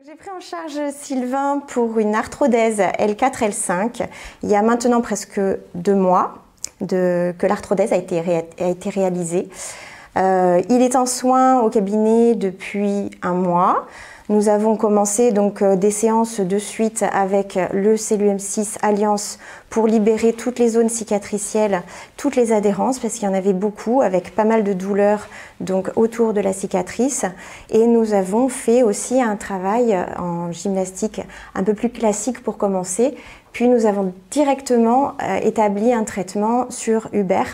J'ai pris en charge Sylvain pour une arthrodèse L4, L5 il y a maintenant presque 2 mois que l'arthrodèse a été réalisée. Il est en soins au cabinet depuis 1 mois. Nous avons commencé donc des séances de suite avec le CELUM6 Alliance pour libérer toutes les zones cicatricielles, toutes les adhérences, parce qu'il y en avait beaucoup, avec pas mal de douleurs donc autour de la cicatrice. Et nous avons fait aussi un travail en gymnastique un peu plus classique pour commencer. Puis nous avons directement établi un traitement sur Uber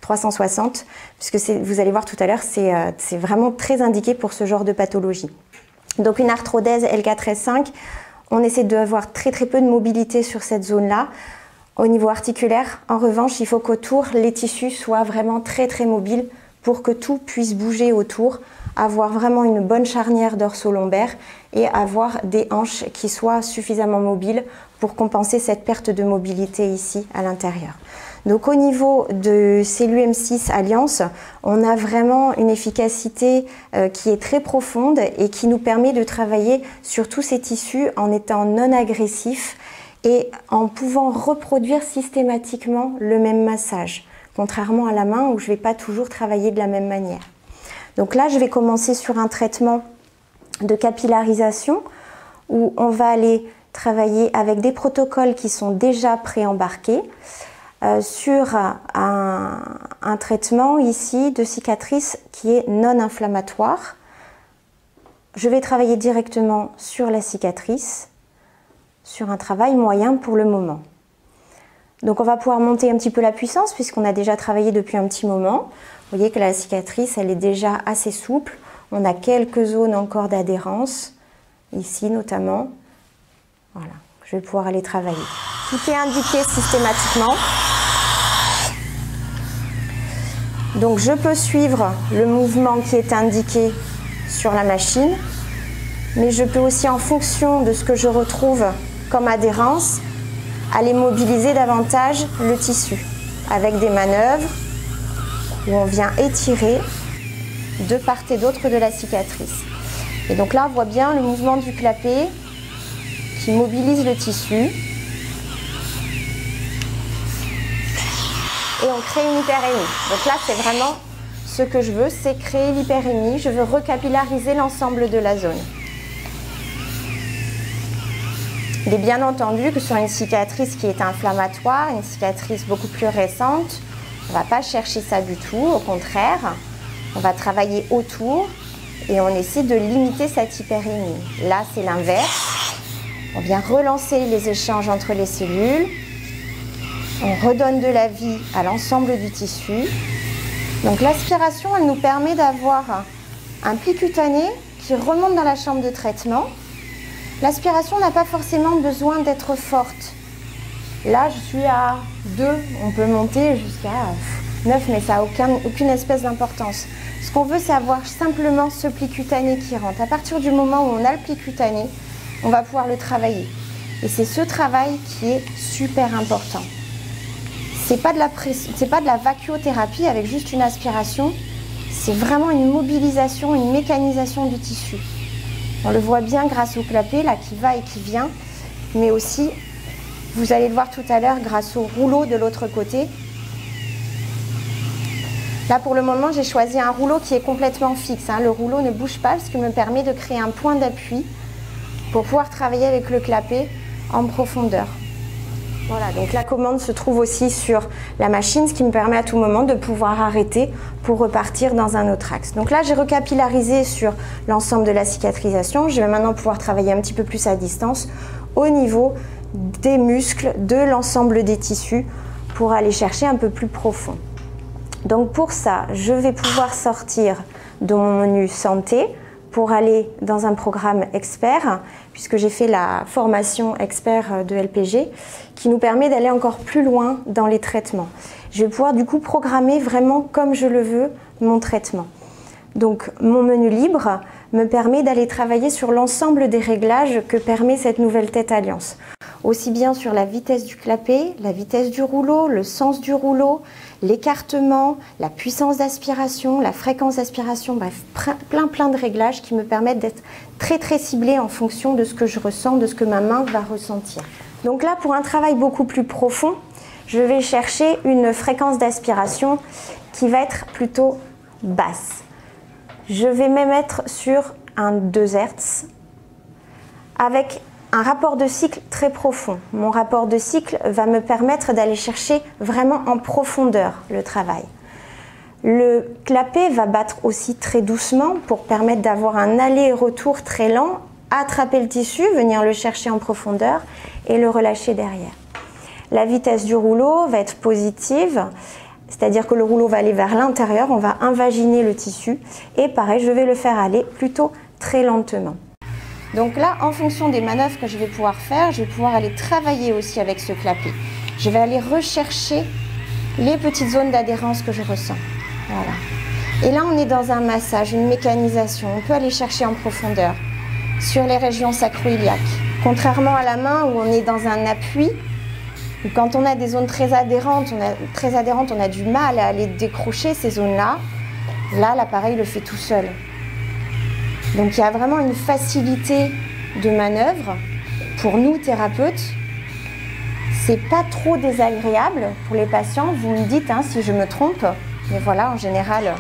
360, puisque vous allez voir tout à l'heure, c'est vraiment très indiqué pour ce genre de pathologie. Donc une arthrodèse L4, S5, on essaie d'avoir très peu de mobilité sur cette zone-là. Au niveau articulaire, en revanche, il faut qu'autour, les tissus soient vraiment très mobiles pour que tout puisse bouger autour, avoir vraiment une bonne charnière dorso-lombaire et avoir des hanches qui soient suffisamment mobiles pour compenser cette perte de mobilité ici à l'intérieur. Donc au niveau de CELUM6 Alliance, on a vraiment une efficacité qui est très profonde et qui nous permet de travailler sur tous ces tissus en étant non agressif et en pouvant reproduire systématiquement le même massage, contrairement à la main où je ne vais pas toujours travailler de la même manière. Donc là, je vais commencer sur un traitement de capillarisation où on va aller travailler avec des protocoles qui sont déjà pré-embarqués. Sur un traitement ici de cicatrice qui est non inflammatoire. Je vais travailler directement sur la cicatrice, sur un travail moyen pour le moment. Donc on va pouvoir monter un petit peu la puissance puisqu'on a déjà travaillé depuis un petit moment. Vous voyez que la cicatrice, elle est déjà assez souple. On a quelques zones encore d'adhérence, ici notamment. Voilà, je vais pouvoir aller travailler. Tout est indiqué systématiquement. Donc je peux suivre le mouvement qui est indiqué sur la machine, mais je peux aussi, en fonction de ce que je retrouve comme adhérence, aller mobiliser davantage le tissu avec des manœuvres où on vient étirer de part et d'autre de la cicatrice. Et donc là, on voit bien le mouvement du clapet qui mobilise le tissu. Et on crée une hyperémie. Donc là, c'est vraiment ce que je veux, c'est créer l'hyperémie. Je veux recapillariser l'ensemble de la zone. Il est bien entendu que sur une cicatrice qui est inflammatoire, une cicatrice beaucoup plus récente, on ne va pas chercher ça du tout. Au contraire, on va travailler autour et on essaie de limiter cette hyperémie. Là, c'est l'inverse. On vient relancer les échanges entre les cellules. On redonne de la vie à l'ensemble du tissu. Donc l'aspiration, elle nous permet d'avoir un pli cutané qui remonte dans la chambre de traitement. L'aspiration n'a pas forcément besoin d'être forte. Là, je suis à 2, on peut monter jusqu'à 9, mais ça n'a aucune espèce d'importance. Ce qu'on veut, c'est avoir simplement ce pli cutané qui rentre. À partir du moment où on a le pli cutané, on va pouvoir le travailler. Et c'est ce travail qui est super important. C'est pas de la vacuothérapie avec juste une aspiration, c'est vraiment une mobilisation, une mécanisation du tissu. On le voit bien grâce au clapet là qui va et qui vient, mais aussi, vous allez le voir tout à l'heure, grâce au rouleau de l'autre côté. Là pour le moment, j'ai choisi un rouleau qui est complètement fixe. Le rouleau ne bouge pas, ce qui me permet de créer un point d'appui pour pouvoir travailler avec le clapet en profondeur. Voilà, donc la commande se trouve aussi sur la machine, ce qui me permet à tout moment de pouvoir arrêter pour repartir dans un autre axe. Donc là, j'ai recapillarisé sur l'ensemble de la cicatrisation. Je vais maintenant pouvoir travailler un petit peu plus à distance au niveau des muscles, de l'ensemble des tissus pour aller chercher un peu plus profond. Donc pour ça, je vais pouvoir sortir de mon menu santé pour aller dans un programme expert, puisque j'ai fait la formation expert de LPG, qui nous permet d'aller encore plus loin dans les traitements. Je vais pouvoir du coup programmer vraiment comme je le veux mon traitement. Donc mon menu libre me permet d'aller travailler sur l'ensemble des réglages que permet cette nouvelle tête Alliance. Aussi bien sur la vitesse du clapet, la vitesse du rouleau, le sens du rouleau, l'écartement, la puissance d'aspiration, la fréquence d'aspiration, bref, plein de réglages qui me permettent d'être très ciblée en fonction de ce que je ressens, de ce que ma main va ressentir. Donc là, pour un travail beaucoup plus profond, je vais chercher une fréquence d'aspiration qui va être plutôt basse. Je vais même être sur un 2 Hz avec un rapport de cycle très profond. Mon rapport de cycle va me permettre d'aller chercher vraiment en profondeur le travail. Le clapet va battre aussi très doucement pour permettre d'avoir un aller-retour très lent, attraper le tissu, venir le chercher en profondeur et le relâcher derrière. La vitesse du rouleau va être positive, c'est-à-dire que le rouleau va aller vers l'intérieur, on va invaginer le tissu et pareil, je vais le faire aller plutôt très lentement. Donc là, en fonction des manœuvres que je vais pouvoir faire, je vais pouvoir aller travailler aussi avec ce clapet. Je vais aller rechercher les petites zones d'adhérence que je ressens. Voilà. Et là, on est dans un massage, une mécanisation. On peut aller chercher en profondeur sur les régions sacro-iliaques. Contrairement à la main où on est dans un appui, où quand on a des zones très adhérentes, on a du mal à aller décrocher ces zones-là. Là, l'appareil le fait tout seul. Donc il y a vraiment une facilité de manœuvre pour nous thérapeutes. C'est pas trop désagréable pour les patients. Vous me dites hein, si je me trompe, mais voilà, en général,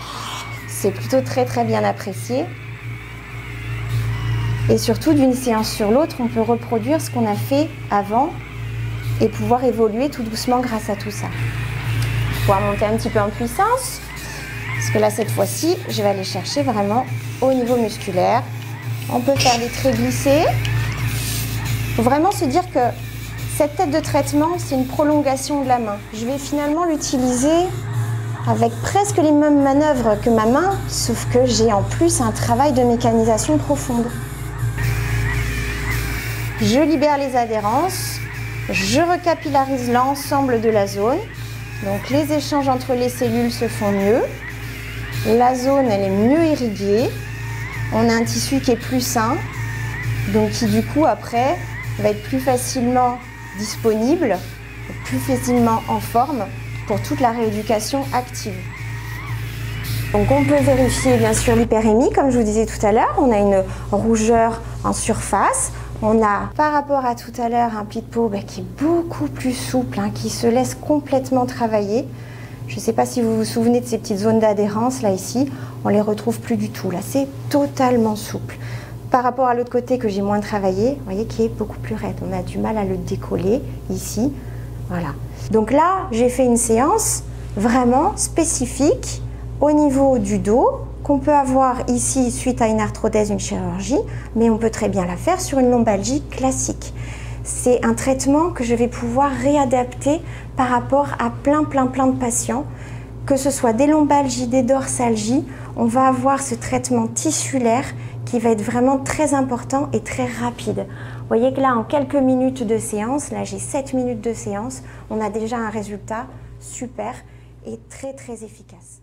c'est plutôt très bien apprécié. Et surtout, d'une séance sur l'autre, on peut reproduire ce qu'on a fait avant et pouvoir évoluer tout doucement grâce à tout ça. Pouvoir monter un petit peu en puissance. Parce que là, cette fois-ci, je vais aller chercher vraiment au niveau musculaire. On peut faire des traits glissés. Il faut vraiment se dire que cette tête de traitement, c'est une prolongation de la main. Je vais finalement l'utiliser avec presque les mêmes manœuvres que ma main, sauf que j'ai en plus un travail de mécanisation profonde. Je libère les adhérences, je recapillarise l'ensemble de la zone. Donc les échanges entre les cellules se font mieux. La zone, elle est mieux irriguée. On a un tissu qui est plus sain, donc qui du coup après va être plus facilement disponible, plus facilement en forme pour toute la rééducation active. Donc on peut vérifier bien sûr l'hyperémie, comme je vous disais tout à l'heure. On a une rougeur en surface. On a par rapport à tout à l'heure un pli de peau qui est beaucoup plus souple, qui se laisse complètement travailler. Je ne sais pas si vous vous souvenez de ces petites zones d'adhérence, là, ici, on ne les retrouve plus du tout. Là, c'est totalement souple. Par rapport à l'autre côté que j'ai moins travaillé, vous voyez, qui est beaucoup plus raide. On a du mal à le décoller, ici. Voilà. Donc là, j'ai fait une séance vraiment spécifique au niveau du dos, qu'on peut avoir ici suite à une arthrodèse, une chirurgie, mais on peut très bien la faire sur une lombalgie classique. C'est un traitement que je vais pouvoir réadapter par rapport à plein de patients, que ce soit des lombalgies, des dorsalgies. On va avoir ce traitement tissulaire qui va être vraiment très important et très rapide. Vous voyez que là, en quelques minutes de séance, là j'ai 7 minutes de séance, on a déjà un résultat super et très efficace.